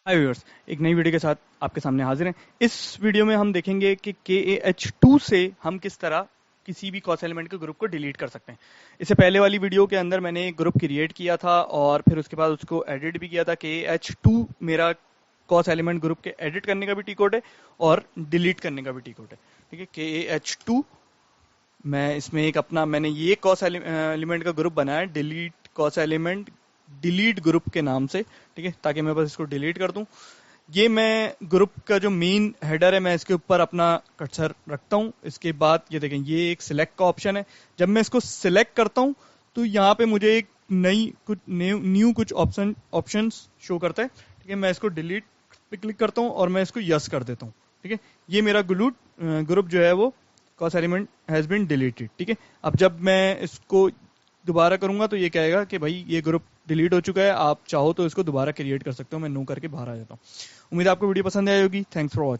हाय viewers, एक नई video के साथ आपके सामने हाजिर हैं। इस वीडियो में हम देखेंगे कि KAH2 से हम किस तरह किसी भी कॉस एलिमेंट के ग्रुप को डिलीट कर सकते हैं। इससे पहले वाली वीडियो के अंदर मैंने एक ग्रुप क्रिएट किया था और फिर उसके बाद उसको एडिट भी किया था। KAH2 मेरा कॉस एलिमेंट ग्रुप के एडिट करने का भी टी कोड है और डिलीट करने का भी टी कोड है। ठीक है, KAH2 मैं इसमें एक अपना मैंने ये कॉस एलिमेंट का ग्रुप बनाया है, delete cos element delete group के नाम से। ठीक है, ताकि मैं बस इसको डिलीट कर दूं। ये मैं ग्रुप का जो मेन हेडर है मैं इसके ऊपर अपना कर्सर रखता हूं। इसके बाद ये देखें, ये एक सिलेक्ट का ऑप्शन है। जब मैं इसको सिलेक्ट करता हूं तो यहाँ पे मुझे एक नई कुछ न्यू कुछ ऑप्शंस शो करता है। ठीक है, मैं इसको डिलीट पे क्लिक करता हूँ और मैं इसको यस कर देता हूँ। ठीक है, ये मेरा ग्रुप जो है वो cause element has been deleted. ठीक है, अब जब मैं इसको दोबारा करूंगा तो ये कहेगा कि भाई ये ग्रुप डिलीट हो चुका है, आप चाहो तो इसको दोबारा क्रिएट कर सकते हो। मैं नो करके बाहर आ जाता हूँ। उम्मीद है आपको वीडियो पसंद आई होगी। Thanks for watching.